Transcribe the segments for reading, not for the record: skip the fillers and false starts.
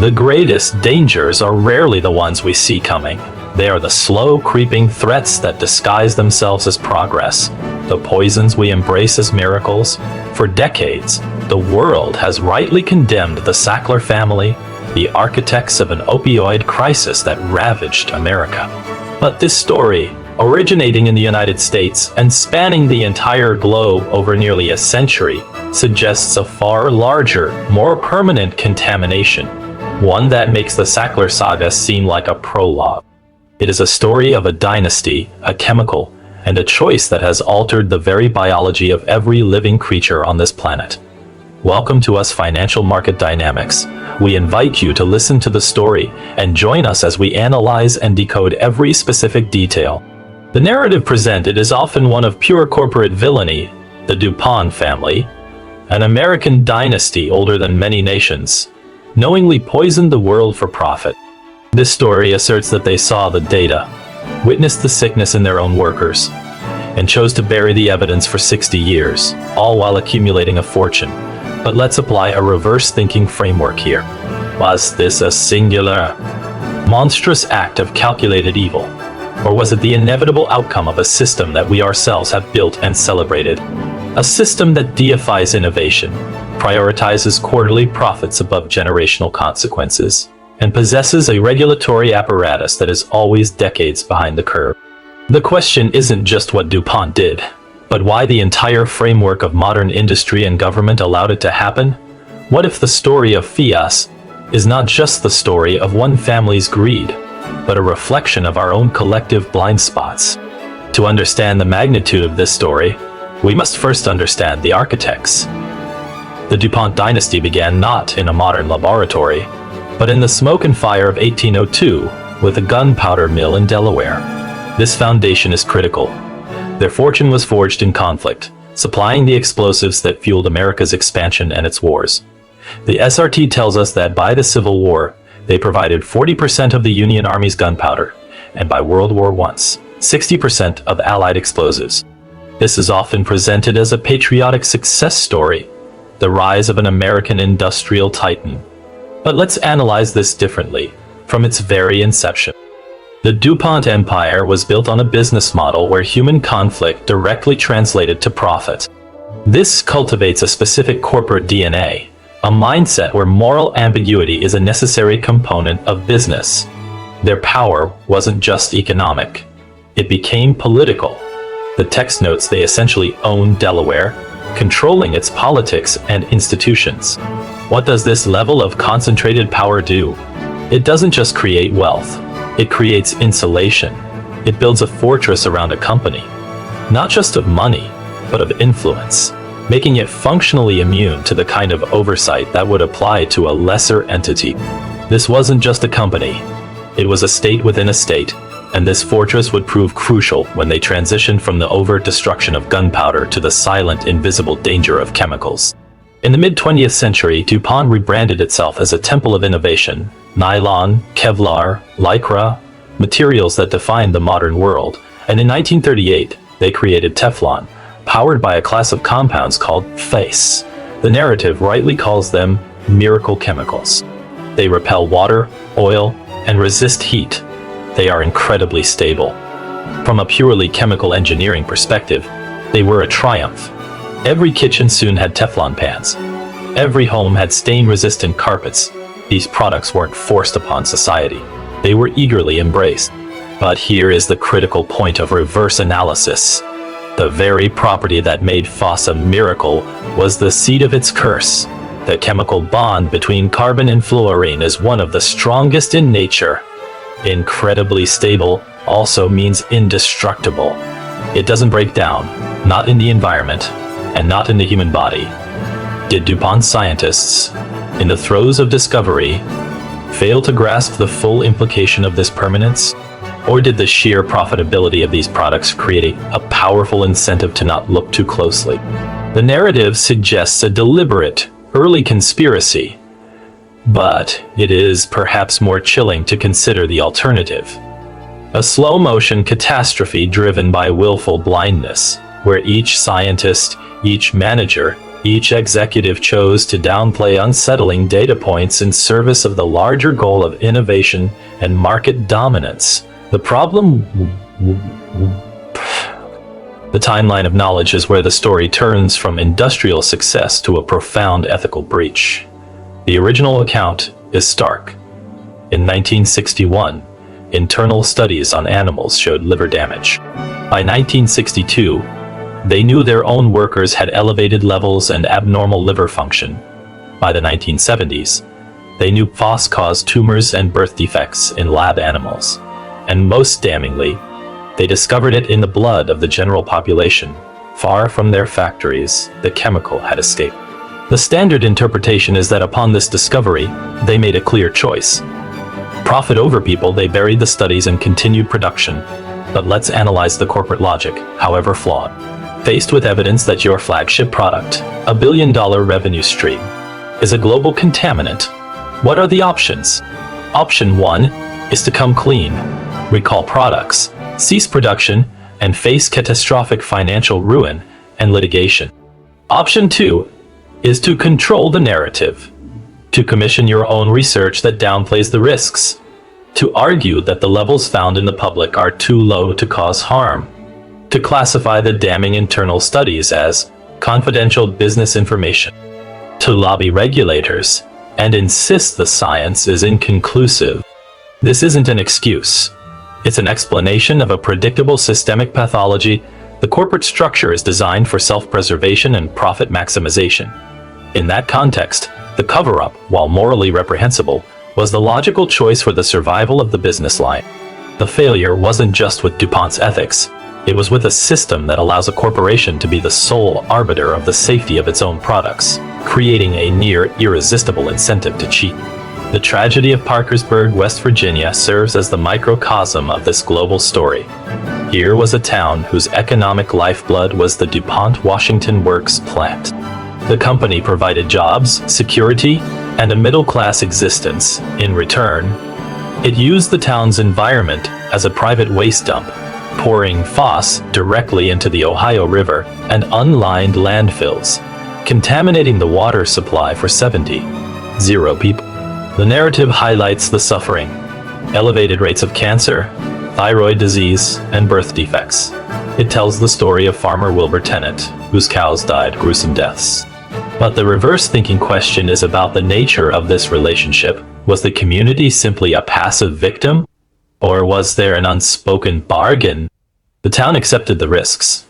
The greatest dangers are rarely the ones we see coming. They are the slow, creeping threats that disguise themselves as progress, the poisons we embrace as miracles. For decades, the world has rightly condemned the Sackler family, the architects of an opioid crisis that ravaged America. But this story, originating in the United States and spanning the entire globe over nearly a century, suggests a far larger, more permanent contamination, one that makes the Sackler saga seem like a prologue. It is a story of a dynasty, a chemical, and a choice that has altered the very biology of every living creature on this planet. Welcome to Us Financial Market Dynamics. We invite you to listen to the story and join us as we analyze and decode every specific detail. The narrative presented is often one of pure corporate villainy. The Dupont family, an American dynasty older than many nations, knowingly poisoned the world for profit. This story asserts that they saw the data, witnessed the sickness in their own workers, and chose to bury the evidence for 60 years, all while accumulating a fortune. But let's apply a reverse-thinking framework here. Was this a singular, monstrous act of calculated evil? Or was it the inevitable outcome of a system that we ourselves have built and celebrated? A system that deifies innovation, prioritizes quarterly profits above generational consequences, and possesses a regulatory apparatus that is always decades behind the curve. The question isn't just what DuPont did, but why the entire framework of modern industry and government allowed it to happen? What if the story of PFAS is not just the story of one family's greed, but a reflection of our own collective blind spots? To understand the magnitude of this story, we must first understand the architects. The DuPont dynasty began not in a modern laboratory, but in the smoke and fire of 1802 with a gunpowder mill in Delaware. This foundation is critical. Their fortune was forged in conflict, supplying the explosives that fueled America's expansion and its wars. The SRT tells us that by the Civil War, they provided 40% of the Union Army's gunpowder, and by World War I, 60% of Allied explosives. This is often presented as a patriotic success story, the rise of an American industrial titan. But let's analyze this differently, from its very inception. The DuPont empire was built on a business model where human conflict directly translated to profit. This cultivates a specific corporate DNA, a mindset where moral ambiguity is a necessary component of business. Their power wasn't just economic, it became political. The text notes they essentially owned Delaware, controlling its politics and institutions. What does this level of concentrated power do? It doesn't just create wealth, it creates insulation. It builds a fortress around a company, not just of money, but of influence, making it functionally immune to the kind of oversight that would apply to a lesser entity. This wasn't just a company, it was a state within a state, and this fortress would prove crucial when they transitioned from the overt destruction of gunpowder to the silent, invisible danger of chemicals. In the mid-20th century, DuPont rebranded itself as a temple of innovation. Nylon, Kevlar, Lycra, materials that defined the modern world. And in 1938, they created Teflon, powered by a class of compounds called PFAS. The narrative rightly calls them miracle chemicals. They repel water, oil, and resist heat. They are incredibly stable. From a purely chemical engineering perspective, they were a triumph. Every kitchen soon had Teflon pans. Every home had stain-resistant carpets. These products weren't forced upon society. They were eagerly embraced. But here is the critical point of reverse analysis. The very property that made PFAS a miracle was the seed of its curse. The chemical bond between carbon and fluorine is one of the strongest in nature. Incredibly stable also means indestructible. It doesn't break down, not in the environment, and not in the human body. Did DuPont scientists, in the throes of discovery, fail to grasp the full implication of this permanence? Or did the sheer profitability of these products create a powerful incentive to not look too closely? The narrative suggests a deliberate, early conspiracy, but it is perhaps more chilling to consider the alternative. A slow-motion catastrophe driven by willful blindness. where each scientist, each manager, each executive chose to downplay unsettling data points in service of the larger goal of innovation and market dominance. The timeline of knowledge is where the story turns from industrial success to a profound ethical breach. The original account is stark. In 1961, internal studies on animals showed liver damage. By 1962, they knew their own workers had elevated levels and abnormal liver function. By the 1970s, they knew PFAS caused tumors and birth defects in lab animals. And most damningly, they discovered it in the blood of the general population. Far from their factories, the chemical had escaped. The standard interpretation is that upon this discovery, they made a clear choice. Profit over people, they buried the studies and continued production. But let's analyze the corporate logic, however flawed. Faced with evidence that your flagship product, a billion-dollar revenue stream, is a global contaminant, what are the options? Option 1 is to come clean, recall products, cease production, and face catastrophic financial ruin and litigation. Option 2 is to control the narrative, to commission your own research that downplays the risks, to argue that the levels found in the public are too low to cause harm, to classify the damning internal studies as confidential business information, to lobby regulators and insist the science is inconclusive. This isn't an excuse. It's an explanation of a predictable systemic pathology. The corporate structure is designed for self-preservation and profit maximization. In that context, the cover-up, while morally reprehensible, was the logical choice for the survival of the business line. The failure wasn't just with DuPont's ethics. It was with a system that allows a corporation to be the sole arbiter of the safety of its own products, creating a near irresistible incentive to cheat. The tragedy of Parkersburg, West Virginia serves as the microcosm of this global story. Here was a town whose economic lifeblood was the DuPont Washington Works plant. The company provided jobs, security, and a middle-class existence. In return, it used the town's environment as a private waste dump, pouring PFAS directly into the Ohio River and unlined landfills, contaminating the water supply for 70 people. The narrative highlights the suffering, elevated rates of cancer, thyroid disease, and birth defects. It tells the story of farmer Wilbur Tennant, whose cows died gruesome deaths. But the reverse-thinking question is about the nature of this relationship. Was the community simply a passive victim? Or was there an unspoken bargain? The town accepted the risks,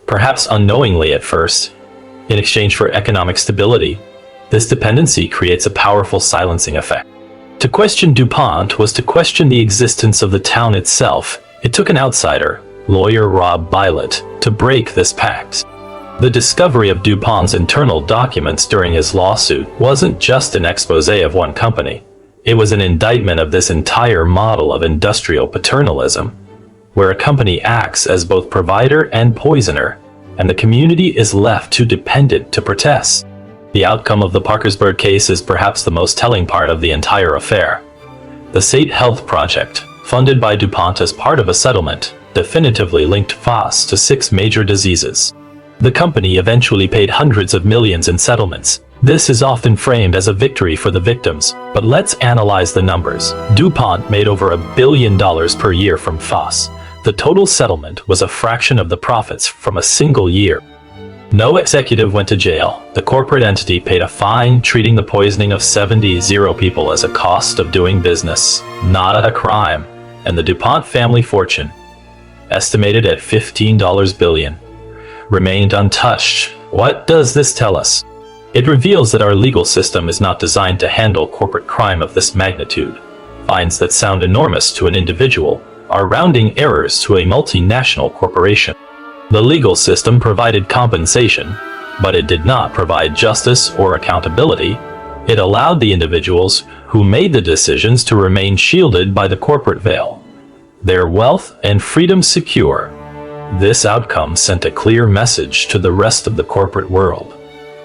perhaps unknowingly at first, in exchange for economic stability. This dependency creates a powerful silencing effect. To question DuPont was to question the existence of the town itself. It took an outsider, lawyer Rob Bilott, to break this pact. The discovery of DuPont's internal documents during his lawsuit wasn't just an expose of one company. It was an indictment of this entire model of industrial paternalism, where a company acts as both provider and poisoner, and the community is left too dependent to protest. The outcome of the Parkersburg case is perhaps the most telling part of the entire affair. The State Health Project, funded by DuPont as part of a settlement, definitively linked PFAS to 6 major diseases. The company eventually paid hundreds of millions in settlements. This is often framed as a victory for the victims, but let's analyze the numbers. DuPont made over $1 billion per year from PFAS. The total settlement was a fraction of the profits from a single year. No executive went to jail. The corporate entity paid a fine, treating the poisoning of 70 people as a cost of doing business, not a crime. And the DuPont family fortune, estimated at $15 billion, remained untouched. What does this tell us? It reveals that our legal system is not designed to handle corporate crime of this magnitude. Fines that sound enormous to an individual are rounding errors to a multinational corporation. The legal system provided compensation, but it did not provide justice or accountability. It allowed the individuals who made the decisions to remain shielded by the corporate veil, their wealth and freedom secure. This outcome sent a clear message to the rest of the corporate world.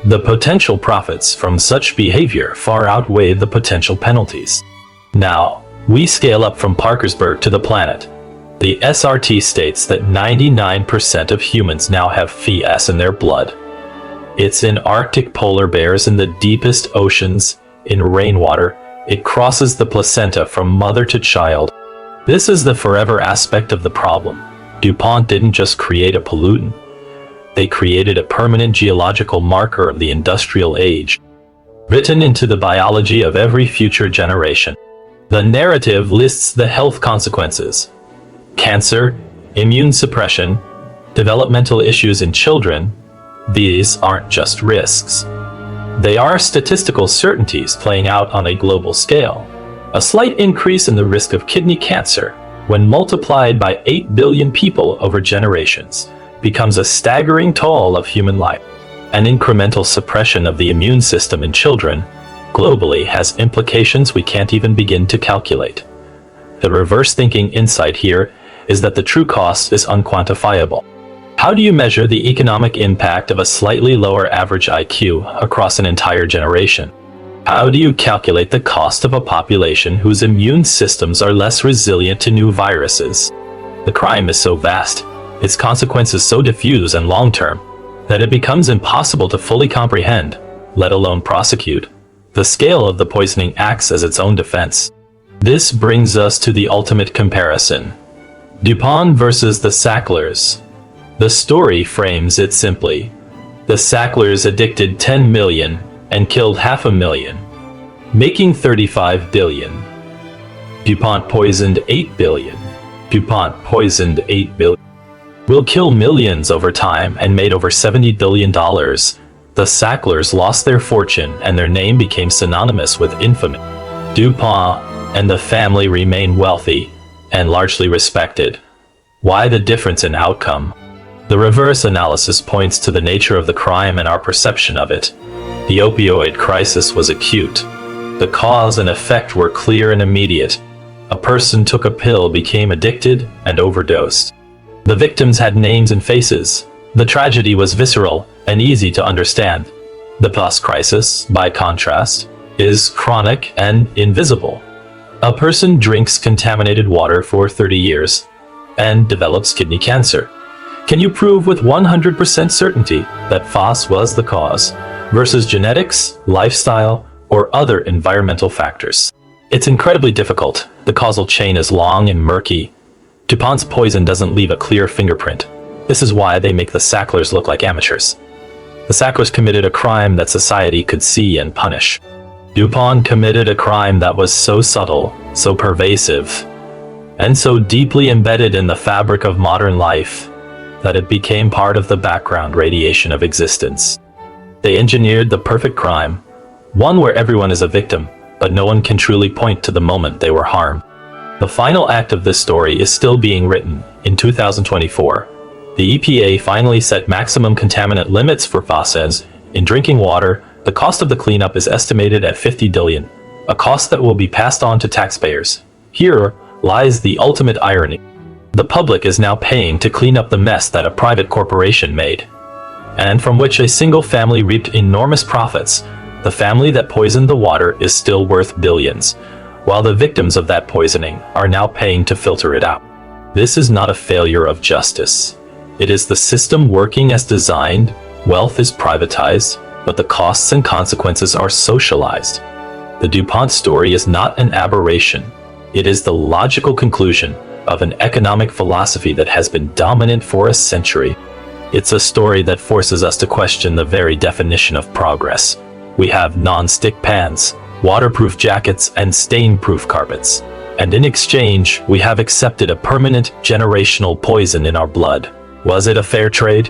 The potential profits from such behavior far outweigh the potential penalties. Now, we scale up from Parkersburg to the planet. The SRT states that 99% of humans now have PFAS in their blood. It's in Arctic polar bears, in the deepest oceans, in rainwater. It crosses the placenta from mother to child. This is the forever aspect of the problem. DuPont didn't just create a pollutant. They created a permanent geological marker of the industrial age, written into the biology of every future generation. The narrative lists the health consequences: cancer, immune suppression, developmental issues in children. These aren't just risks. They are statistical certainties playing out on a global scale. A slight increase in the risk of kidney cancer, when multiplied by 8 billion people over generations, becomes a staggering toll of human life. An incremental suppression of the immune system in children globally has implications we can't even begin to calculate. The reverse-thinking insight here is that the true cost is unquantifiable. How do you measure the economic impact of a slightly lower average IQ across an entire generation? How do you calculate the cost of a population whose immune systems are less resilient to new viruses? The crime is so vast, its consequences so diffuse and long-term, that it becomes impossible to fully comprehend, let alone prosecute. The scale of the poisoning acts as its own defense. This brings us to the ultimate comparison: DuPont versus the Sacklers. The story frames it simply. The Sacklers addicted 10 million and killed 500,000, making 35 billion. DuPont poisoned 8 billion. DuPont poisoned 8 billion. Will kill millions over time and made over $70 billion. The Sacklers lost their fortune and their name became synonymous with infamy. DuPont and the family remain wealthy and largely respected. Why the difference in outcome? The reverse analysis points to the nature of the crime and our perception of it. The opioid crisis was acute. The cause and effect were clear and immediate. A person took a pill, became addicted, and overdosed. The victims had names and faces. The tragedy was visceral and easy to understand. The PFAS crisis, by contrast, is chronic and invisible. A person drinks contaminated water for 30 years and develops kidney cancer. Can you prove with 100% certainty that PFAS was the cause, versus genetics, lifestyle, or other environmental factors? It's incredibly difficult. The causal chain is long and murky. DuPont's poison doesn't leave a clear fingerprint. This is why they make the Sacklers look like amateurs. The Sacklers committed a crime that society could see and punish. DuPont committed a crime that was so subtle, so pervasive, and so deeply embedded in the fabric of modern life that it became part of the background radiation of existence. They engineered the perfect crime, one where everyone is a victim, but no one can truly point to the moment they were harmed. The final act of this story is still being written. In 2024, the EPA finally set maximum contaminant limits for PFAS in drinking water. The cost of the cleanup is estimated at $50 billion, a cost that will be passed on to taxpayers. Here lies the ultimate irony. The public is now paying to clean up the mess that a private corporation made, and from which a single family reaped enormous profits. The family that poisoned the water is still worth billions, while the victims of that poisoning are now paying to filter it out. This is not a failure of justice. It is the system working as designed. Wealth is privatized, but the costs and consequences are socialized. The DuPont story is not an aberration. It is the logical conclusion of an economic philosophy that has been dominant for a century. It's a story that forces us to question the very definition of progress. We have non-stick pans, waterproof jackets, and stain-proof carpets. And in exchange, we have accepted a permanent generational poison in our blood. Was it a fair trade?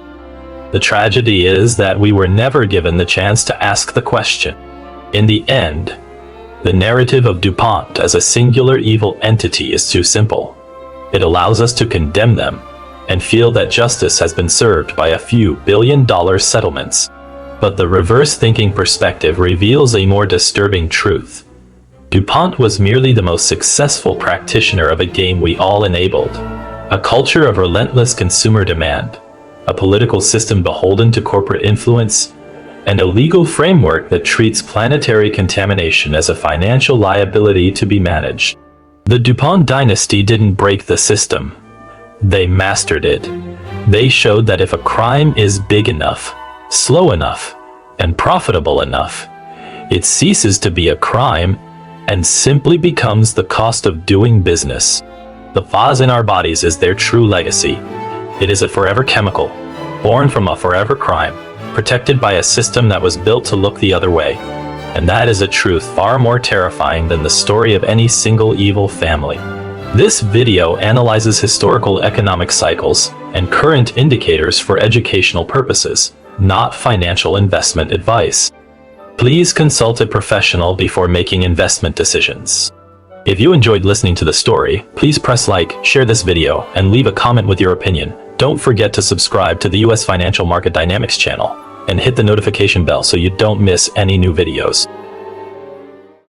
The tragedy is that we were never given the chance to ask the question. In the end, the narrative of DuPont as a singular evil entity is too simple. It allows us to condemn them and feel that justice has been served by a few billion-dollar settlements. But the reverse-thinking perspective reveals a more disturbing truth. DuPont was merely the most successful practitioner of a game we all enabled. A culture of relentless consumer demand, a political system beholden to corporate influence, and a legal framework that treats planetary contamination as a financial liability to be managed. The DuPont dynasty didn't break the system. They mastered it. They showed that if a crime is big enough, slow enough, and profitable enough, it ceases to be a crime and simply becomes the cost of doing business. The PFAS in our bodies is their true legacy. It is a forever chemical, born from a forever crime, protected by a system that was built to look the other way. And that is a truth far more terrifying than the story of any single evil family. This video analyzes historical economic cycles and current indicators for educational purposes, not financial investment advice. Please consult a professional before making investment decisions. If you enjoyed listening to the story, please press like, share this video, and leave a comment with your opinion. Don't forget to subscribe to the US Financial Market Dynamics channel and hit the notification bell so you don't miss any new videos.